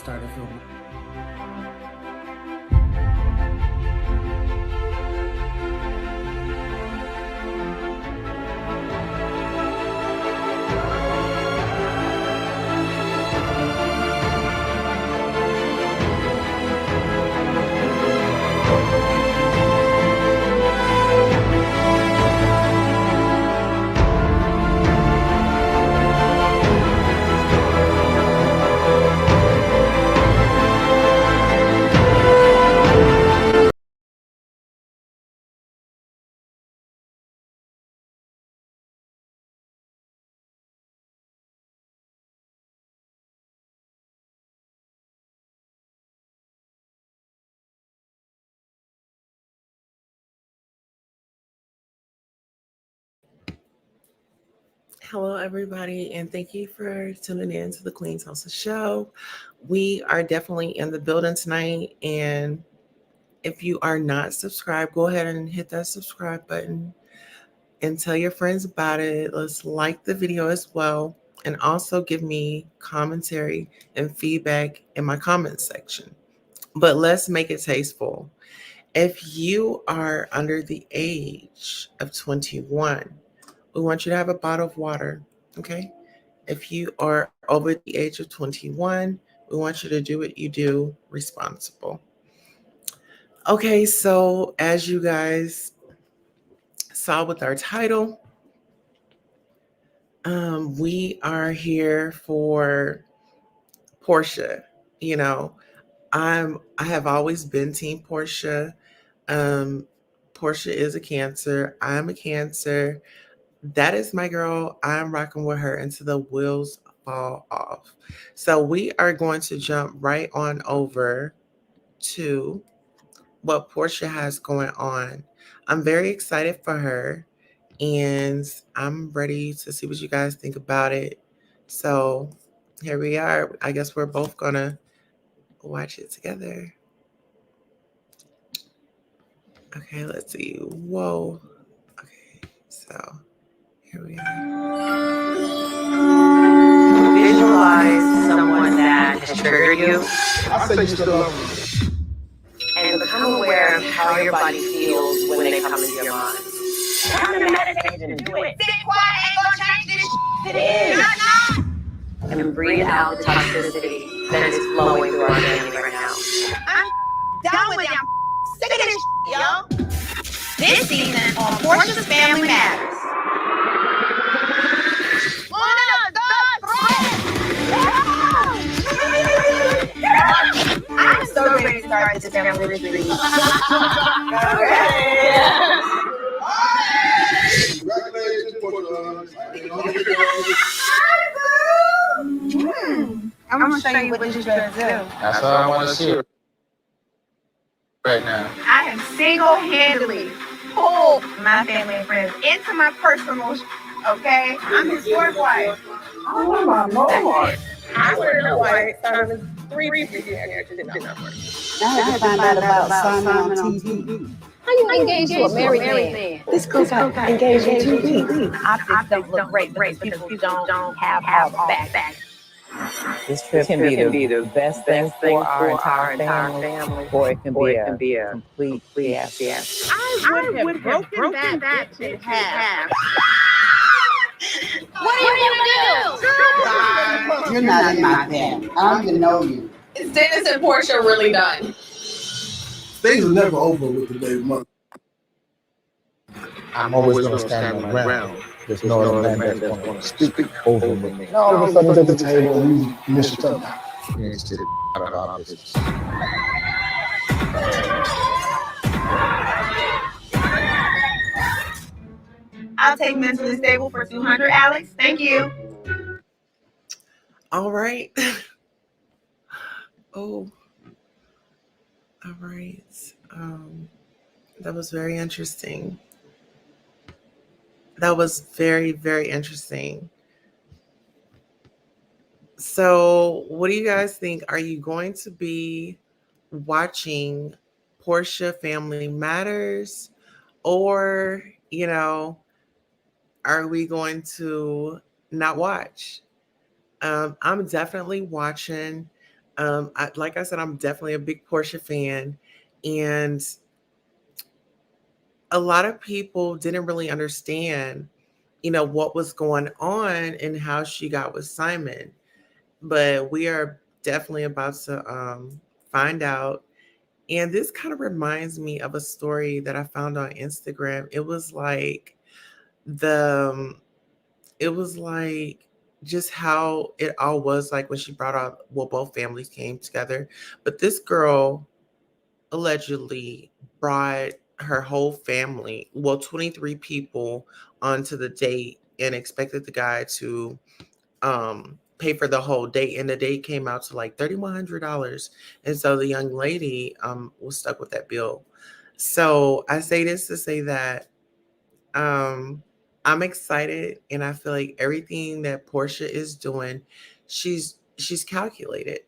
started filming. Hello, everybody, and thank you for tuning in to the Queen's House Show. We are definitely in the building tonight, and if you are not subscribed, go ahead and hit that subscribe button and tell your friends about it. Let's like the video as well, and also give me commentary and feedback in my comments section. But let's make it tasteful. If you are under the age of 21, we want you to have a bottle of water, okay? If you are over the age of 21, we want you to do what you do responsible. Okay, so as you guys saw with our title, we are here for Porsha. You know, I have always been Team Porsha. Um, Porsha is a Cancer. I'm a Cancer. That is my girl. I'm rocking with her until the wheels fall off. So we are going to jump right on over to what Porsha has going on. I'm very excited for her, and I'm ready to see what you guys think about it. So here we are. I guess we're both gonna watch it together. Okay, let's see. Whoa. Okay, so here we are. Visualize someone that has triggered you. I say you still love me. And become aware of how your body feels when they come into your mind. Come to meditation and do it. Sit quiet, ain't gonna change this. It is. And breathe out the toxicity that is flowing through our family right now. I'm done with them. Sick of this, yo. This season on Porsha's Family Matters. I'm so ready to start this family retreat. Congratulations, Porsha. I'm gonna show you what you should do. That's all I want to see right now. I have single-handedly pulled my family and friends into my personal, okay? I'm his fourth wife. Oh my Lord. I would have known why it started with 3 characters did not work. I had to find out about Simon on TV. How you engage to a married man? This girl got engaged in 2 weeks. Optics don't look great because people don't have our back. This trip can be the best thing for our entire family, or it can be a complete fiasco. I would have broken that in half. What are you gonna do? You're not in my family. I don't even know you. Is Dennis and Porsha really done? Things are never over with the baby mother. I'm always going to stand my ground. There's no other man that's going to speak over me. All of a sudden, at the table, and you miss your tongue. It's just out of our business. I'll take mentally stable for 200, Alex. Thank you. All right. Oh. All right. That was very interesting. That was very, very interesting. So, what do you guys think? Are you going to be watching Porsha Family Matters, or, are we going to not watch? I'm definitely watching. Like I said, I'm definitely a big Porsche fan, and a lot of people didn't really understand, what was going on and how she got with Simon. But we are definitely about to find out. And this kind of reminds me of a story that I found on Instagram. The it was like just how it all was like when she brought out, well, both families came together. But this girl allegedly brought her whole family, well, 23 people, onto the date and expected the guy to pay for the whole date. And the date came out to like $3,100. And so the young lady was stuck with that bill. So I say this to say that um, I'm excited, and I feel like everything that Portia is doing, she's calculated.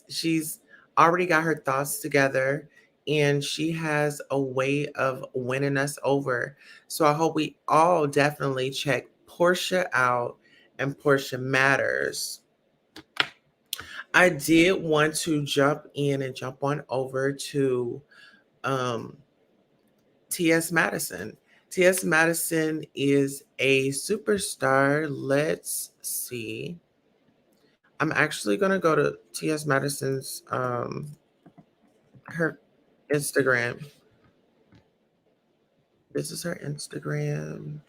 She's already got her thoughts together, and she has a way of winning us over. So I hope we all definitely check Portia out and Portia Matters. I did want to jump in and jump on over to um, T.S. Madison. T.S. Madison is a superstar. Let's see. I'm actually going to go to T.S. Madison's her Instagram. This is her Instagram.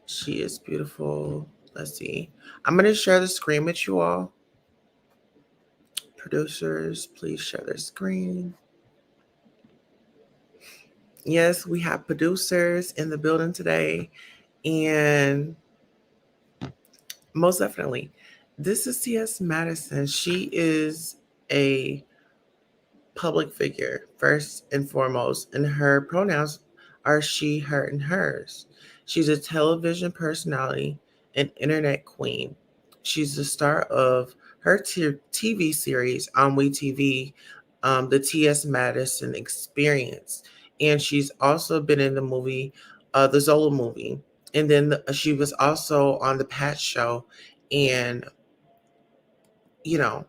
She is beautiful. Let's see. I'm going to share the screen with you all. Producers, please share their screen. Yes, we have producers in the building today. And most definitely, this is T.S. Madison. She is a public figure, first and foremost, and her pronouns are she, her, and hers. She's a television personality and internet queen. She's the star of her TV series on WeTV, the T.S. Madison Experience. And she's also been in the movie, the Zola movie. And then she was also on the Pat Show. And, you know,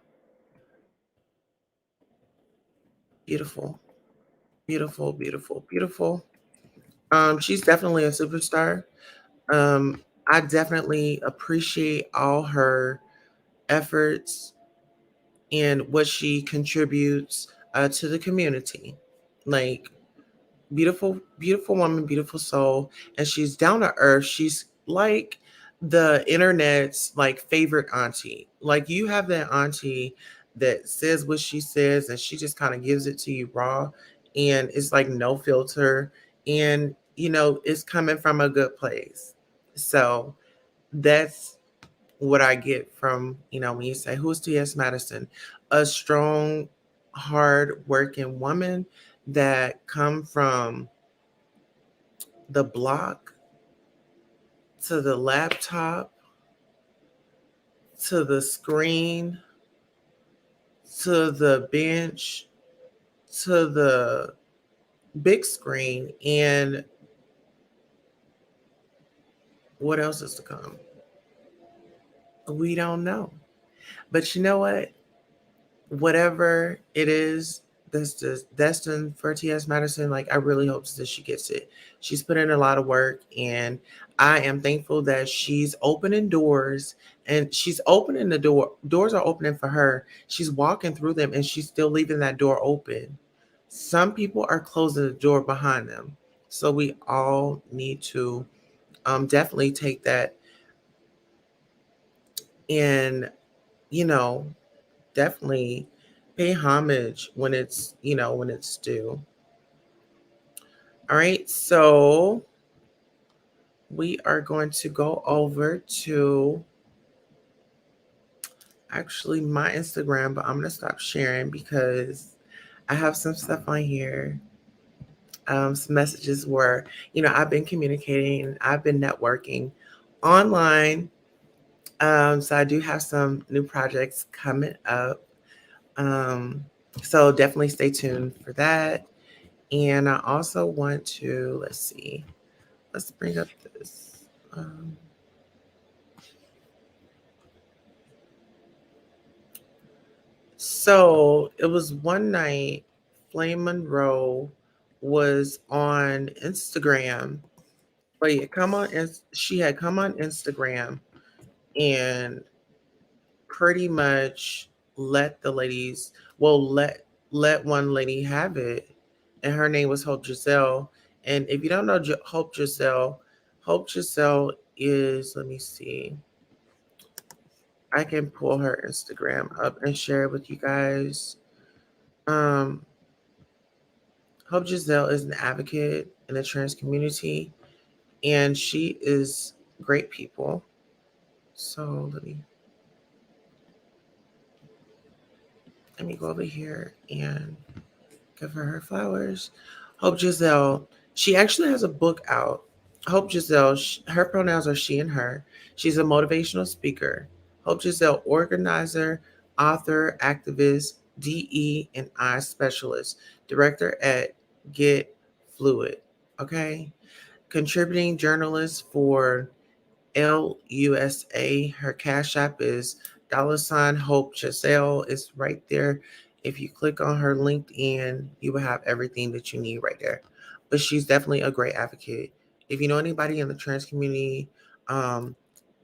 beautiful, beautiful, beautiful, beautiful. She's definitely a superstar. I definitely appreciate all her efforts and what she contributes to the community. Like, beautiful, beautiful woman, beautiful soul, and she's down to earth. She's like the internet's like favorite auntie. Like, you have that auntie that says what she says, and she just kind of gives it to you raw, and it's like no filter, and it's coming from a good place. So that's what I get from when you say, who's T.S. Madison? A strong, hard working woman that come from the block to the laptop to the screen to the bench to the big screen, and what else is to come? We don't know. But you know what? Whatever it is that's just destined for T.S. Madison, like, I really hope that she gets it. She's put in a lot of work, and I am thankful that she's opening doors, and she's opening the door. Doors are opening for her. She's walking through them, and she's still leaving that door open. Some people are closing the door behind them. So we all need to definitely take that and, you know, definitely pay homage when it's due. All right, so we are going to go over to actually my Instagram, but I'm going to stop sharing because I have some stuff on here. Some messages where, I've been communicating, I've been networking online. So I do have some new projects coming up. So definitely stay tuned for that. And I also want to, let's bring up this. So it was one night, Flame Monroe was on Instagram. But she had come on Instagram and pretty much let the ladies, well, let one lady have it, and her name was Hope Giselle. And if you don't know Hope Giselle is, let me see, I can pull her Instagram up and share it with you guys. Um, Hope Giselle is an advocate in the trans community, and she is great people. So let me go over here and give her flowers. Hope Giselle, she actually has a book out. Hope Giselle, her pronouns are she and her. She's a motivational speaker. Hope Giselle, organizer, author, activist, DE and I specialist, director at Get Fluid. Okay. Contributing journalist for LUSA. Her cash app is $Hope Giselle is right there. If you click on her LinkedIn, you will have everything that you need right there. But she's definitely a great advocate. If you know anybody in the trans community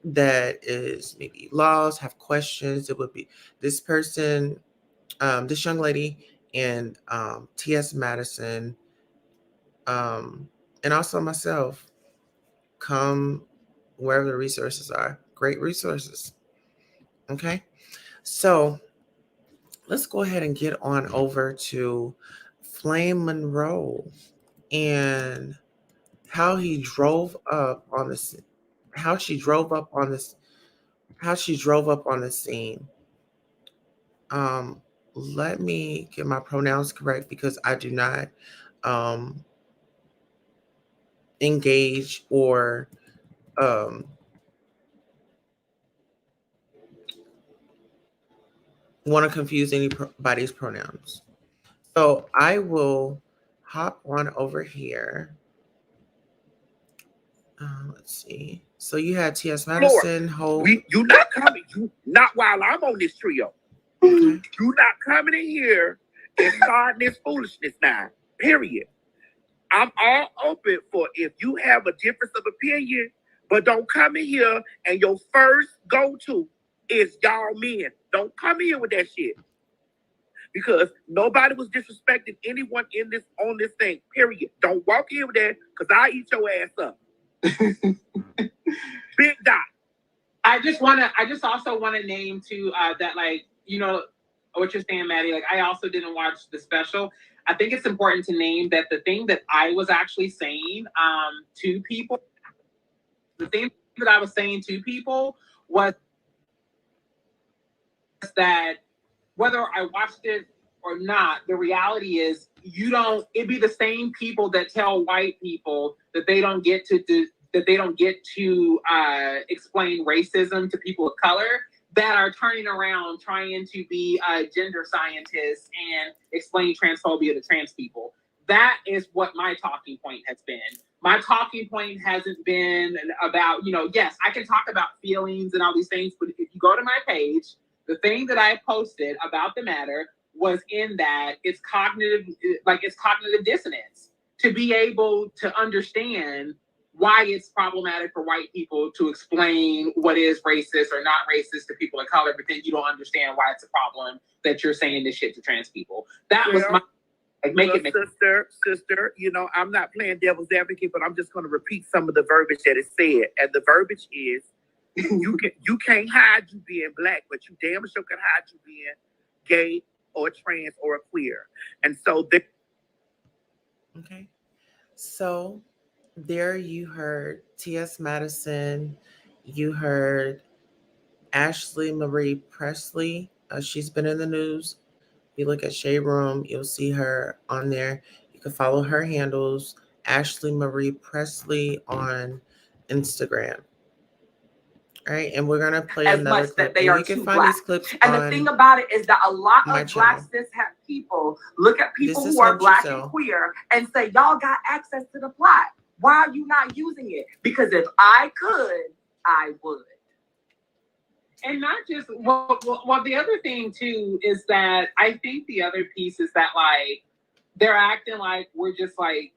that is maybe lost, have questions, it would be this person, this young lady, and T.S. Madison, and also myself. Come wherever the resources are. Great resources. Okay. So let's go ahead and get on over to Flame Monroe and how he drove up on this, how she drove up on this, how she drove up on the scene. Um, Let me get my pronouns correct because I do not um, engage or um, want to confuse anybody's pronouns. So I will hop on over here. Let's see. So you had T.S. Madison, Hope. You not coming. You not while I'm on this trio. Okay. You not coming in here and starting this foolishness now. Period. I'm all open for if you have a difference of opinion, but don't come in here and your first go-to is y'all men. Don't come in here with that shit. Because nobody was disrespecting anyone on this thing. Period. Don't walk in with that because I eat your ass up. Big dot. I just also want to name too that, like, you know what you're saying, Maddie. Like, I also didn't watch the special. I think it's important to name that the thing that I was actually saying to people, the thing that I was saying to people was that whether I watched it or not, the reality is it'd be the same people that tell white people that they don't get to explain racism to people of color that are turning around trying to be gender scientists and explain transphobia to trans people. That is what my talking point has been. My talking point hasn't been about, yes, I can talk about feelings and all these things, but if you go to my page, the thing that I posted about the matter was in that it's cognitive dissonance to be able to understand why it's problematic for white people to explain what is racist or not racist to people of color, but then you don't understand why it's a problem that you're saying this shit to trans people. That was my sister, I'm not playing devil's advocate, but I'm just going to repeat some of the verbiage that is said. And the verbiage is, you can't hide you being black, but you damn sure can hide you being gay or trans or queer. And so okay. So there you heard T.S. Madison, you heard Ashley Marie Presley. She's been in the news. If you look at Shade Room, you'll see her on there. You can follow her handles, Ashley Marie Presley on Instagram. All right, and we're gonna play as another much clip. that they And are you can too find black. these clips And on the thing about it is that a lot my of black channel. cis people look at people This is who are Hope black Giselle. and queer and say, y'all got access to the plot. Why are you not using it? Because if I could, I would. And not just, well, the other thing too is that I think the other piece is that like, they're acting like we're just like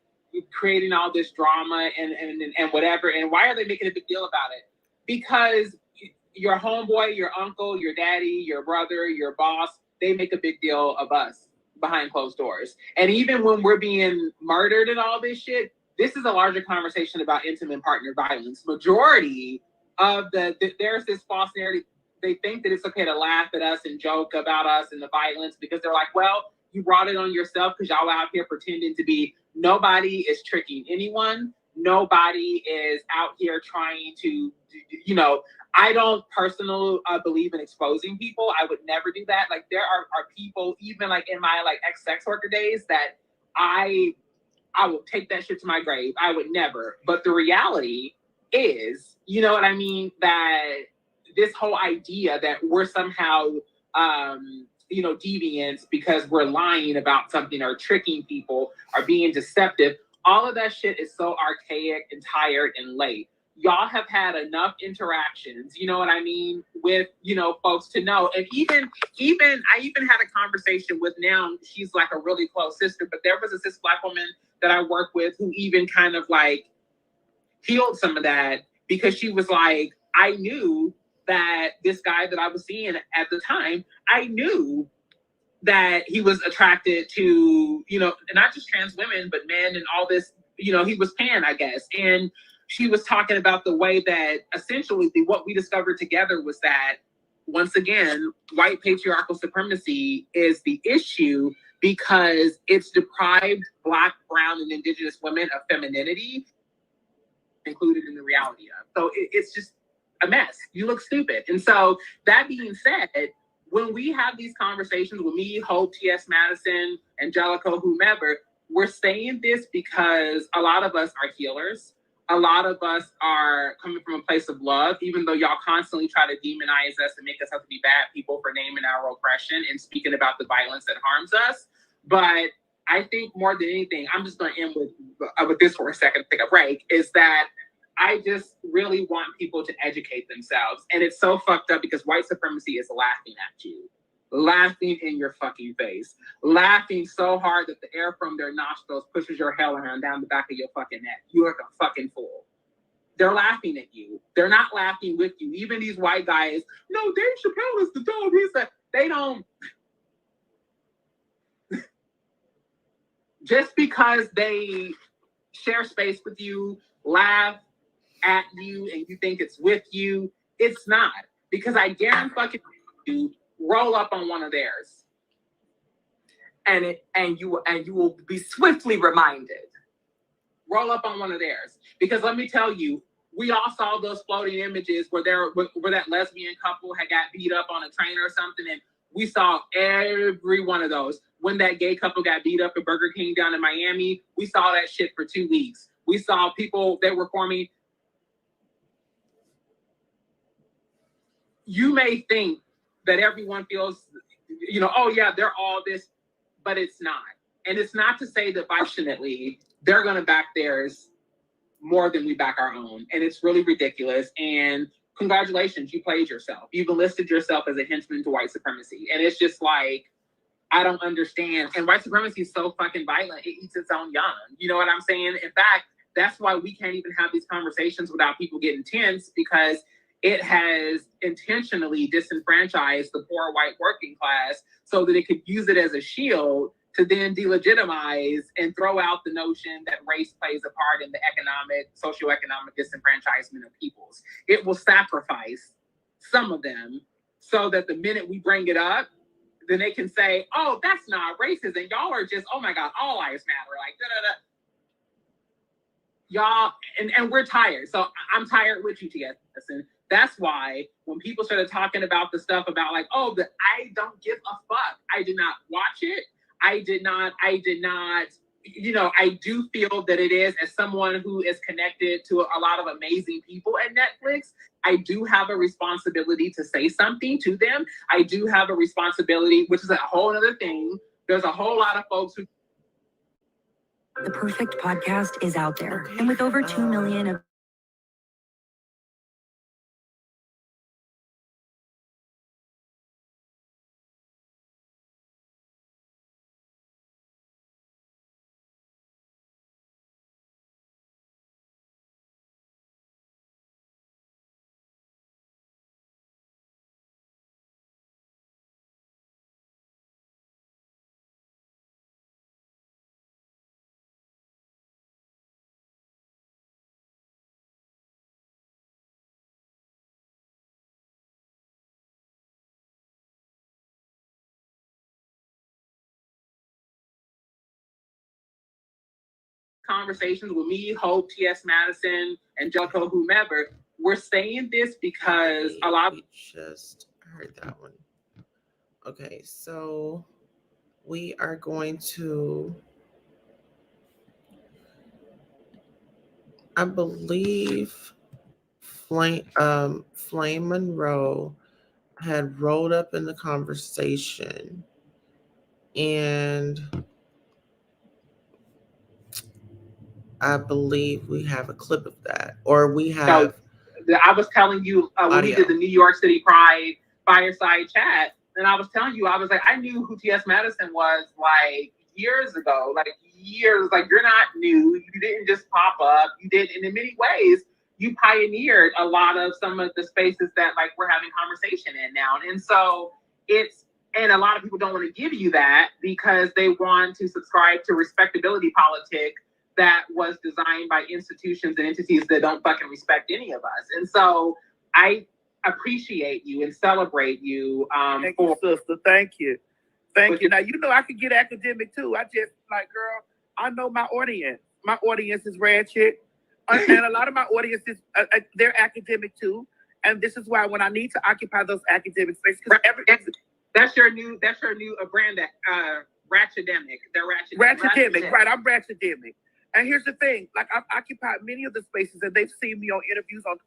creating all this drama and whatever. And why are they making a big deal about it? Because your homeboy, your uncle, your daddy, your brother, your boss, they make a big deal of us behind closed doors. And even when we're being murdered and all this shit, this is a larger conversation about intimate partner violence. Majority of there's this false narrative. They think that it's okay to laugh at us and joke about us and the violence because they're like, well, you brought it on yourself because y'all out here pretending to be. Nobody is tricking anyone. Nobody is out here trying to, I don't personally believe in exposing people. I would never do that. Like there are people, even like in my like ex-sex worker days, that I will take that shit to my grave. I would never. But the reality is, you know what I mean? That this whole idea that we're somehow, deviants because we're lying about something or tricking people or being deceptive. All of that shit is so archaic and tired and late. Y'all have had enough interactions, you know what I mean, with, folks to know. And even I even had a conversation with, now she's like a really close sister, but there was a cis Black woman that I work with who even kind of like healed some of that because she was like, I knew that this guy that I was seeing at the time, I knew that he was attracted to, not just trans women, but men and all this, he was pan, I guess. And she was talking about the way that essentially what we discovered together was that, once again, white patriarchal supremacy is the issue because it's deprived Black, brown, and indigenous women of femininity included in the reality of. So it's just a mess. You look stupid. And so that being said, when we have these conversations with me, Hope, T.S. Madison, Angelico, whomever, we're saying this because a lot of us are healers. A lot of us are coming from a place of love, even though y'all constantly try to demonize us and make us have to be bad people for naming our oppression and speaking about the violence that harms us. But I think more than anything, I'm just going to end with this for a second, take a break, is that I just really want people to educate themselves. And it's so fucked up because white supremacy is laughing at you, laughing in your fucking face, laughing so hard that the air from their nostrils pushes your hairline down the back of your fucking neck. You are a fucking fool. They're laughing at you. They're not laughing with you. Even these white guys, no, Dave Chappelle is the dog. They don't. Just because they share space with you, laugh at you, and you think it's with you, it's not. Because I guarantee you roll up on one of theirs. And you will be swiftly reminded. Roll up on one of theirs. Because let me tell you, we all saw those floating images where that lesbian couple had got beat up on a train or something, and we saw every one of those. When that gay couple got beat up at Burger King down in Miami, we saw that shit for 2 weeks. We saw people that were forming. You may think that everyone feels, oh yeah, they're all this, but it's not. And it's not to say that, fortunately, they're going to back theirs more than we back our own. And it's really ridiculous. And congratulations, you played yourself. You've enlisted yourself as a henchman to white supremacy. And it's just like, I don't understand. And white supremacy is so fucking violent, it eats its own young. You know what I'm saying? In fact, that's why we can't even have these conversations without people getting tense, because it has intentionally disenfranchised the poor white working class so that it could use it as a shield to then delegitimize and throw out the notion that race plays a part in the socioeconomic disenfranchisement of peoples. It will sacrifice some of them so that the minute we bring it up, then they can say, oh, that's not racist. And y'all are just, oh my God, all lives matter. Like, y'all, and we're tired. So I'm tired with you, T.S. Madison. That's why when people started talking about the stuff about like, oh, I don't give a fuck. I did not watch it. I did not, I do feel that it is, as someone who is connected to a lot of amazing people at Netflix, I do have a responsibility to say something to them. I do have a responsibility, which is a whole other thing. There's a whole lot of folks who. The perfect podcast is out there. And with over 2 million of conversations with me, Hope, T.S. Madison, Angelico, whomever, we're saying this because a lot of... We just heard that one. Okay, so we are going to, I believe Flame Monroe had rolled up in the conversation, and I believe we have a clip of that, or we have. I was telling you when we did the New York City Pride fireside chat, and I was telling you, I was like, I knew who T.S. Madison was like years ago, like you're not new. You didn't just pop up. You did, and in many ways, you pioneered a lot of some of the spaces that like we're having conversation in now. And so and a lot of people don't want to give you that because they want to subscribe to respectability politics that was designed by institutions and entities that don't fucking respect any of us. And so I appreciate you and celebrate you. Thank you, sister. Thank you. Thank you. Now, you know I can get academic too. I just, like, girl, I know my audience. My audience is ratchet. And a lot of my audience is, they're academic too. And this is why when I need to occupy those academic spaces, that's your new brand, Ratchetemic. They're Ratchetemic, right? I'm Ratchetemic. And here's the thing, like I've occupied many of the spaces and they've seen me on interviews on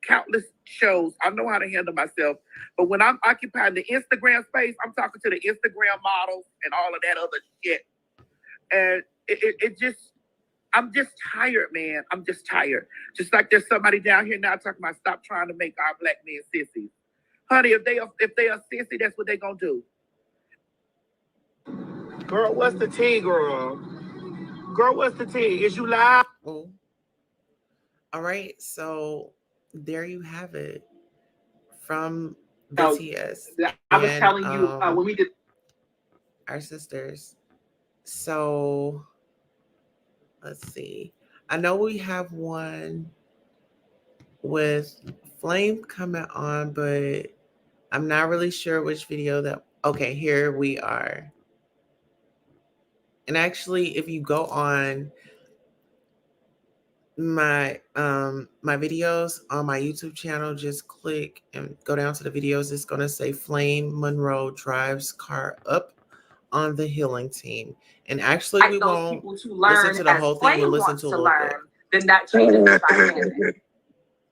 countless shows. I know how to handle myself. But when I'm occupying the Instagram space, I'm talking to the Instagram models and all of that other shit. And it just, I'm just tired, man. I'm just tired. Just like there's somebody down here now talking about stop trying to make our black men sissies. Honey, if they are sissy, that's what they gonna do. Girl, what's the tea, girl? Girl, what's the tea? Is you live? Oh. All right, so there you have it from BTS. I was telling you when we did our sisters. So let's see. I know we have one with Flame coming on, but I'm not really sure which video that. Okay, here we are. And actually, if you go on my my videos on my YouTube channel, just click and go down to the videos. It's going to say Flame Monroe drives car up on the healing team. And actually, we won't listen to the whole thing. We'll listen to a little bit. Then that changes the dynamic.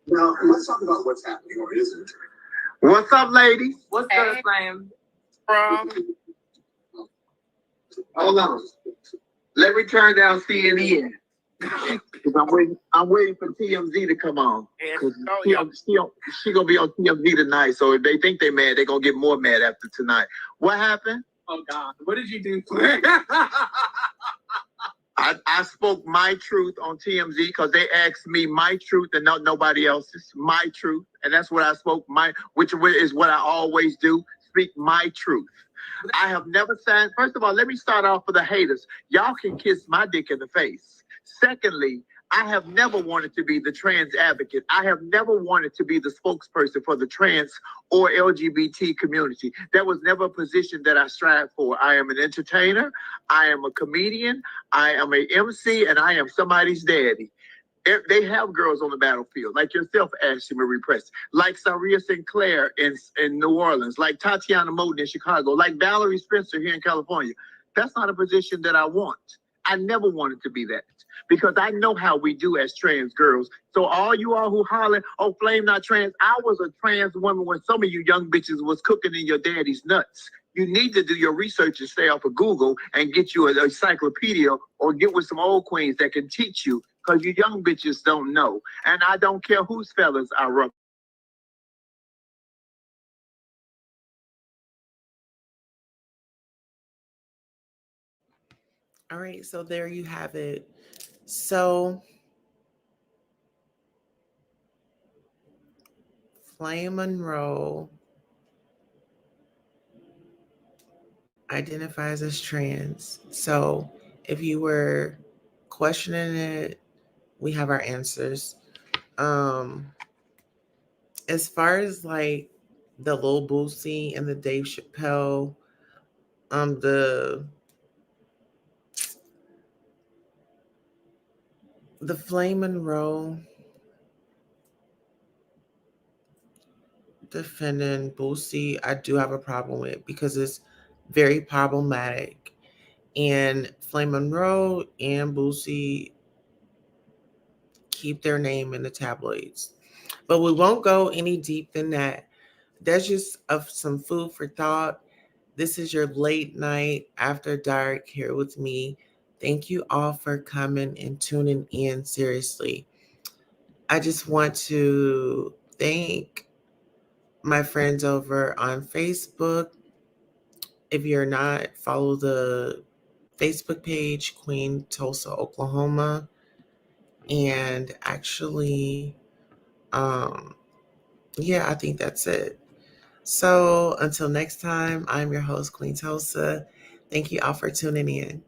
Now, let's talk about what's happening or isn't. What's up, ladies? What's good, Flame? Hold on. Let me turn down CNN. I'm waiting for TMZ to come on. She gonna be on TMZ tonight. So if they think they mad, they're gonna get more mad after tonight. What happened? Oh God, what did you do? I spoke my truth on TMZ because they asked me my truth and not nobody else's. My truth, and that's what I spoke. Which is what I always do. Speak my truth. I have never said. First of all, let me start off with the haters. Y'all can kiss my dick in the face. Secondly, I have never wanted to be the trans advocate. I have never wanted to be the spokesperson for the trans or LGBT community. That was never a position that I strived for. I am an entertainer. I am a comedian. I am a MC, and I am somebody's daddy. They have girls on the battlefield, like yourself, Ashley Marie Preston, like Saria Sinclair in New Orleans, like Tatiana Moden in Chicago, like Valerie Spencer here in California. That's not a position that I want. I never wanted to be that because I know how we do as trans girls. So all you all who holler, oh, Flame not trans, I was a trans woman when some of you young bitches was cooking in your daddy's nuts. You need to do your research and stay off of Google and get you an encyclopedia or get with some old queens that can teach you because you young bitches don't know. And I don't care whose fellas I rough. All right, so there you have it. So Flame Monroe identifies as trans. So if you were questioning it, we have our answers. As far as like the Lil Boosie and the Dave Chappelle, the The Flame Monroe defending Boosie, I do have a problem with because it's very problematic. And Flame Monroe and Boosie keep their name in the tabloids. But we won't go any deep than that. That's just of some food for thought. This is your late night after dark here with me. Thank you all for coming and tuning in. Seriously, I just want to thank my friends over on Facebook. If you're not, follow the Facebook page, Queen Tulsa, Oklahoma. And actually, yeah, I think that's it. So until next time, I'm your host, Queen Tulsa. Thank you all for tuning in.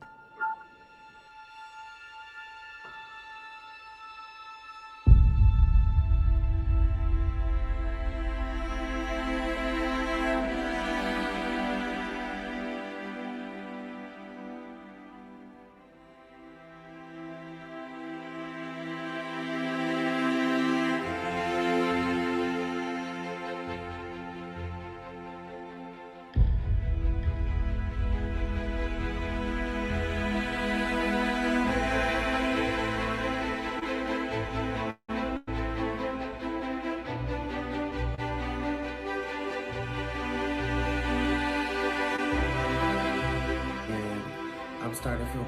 And I'm starting to feel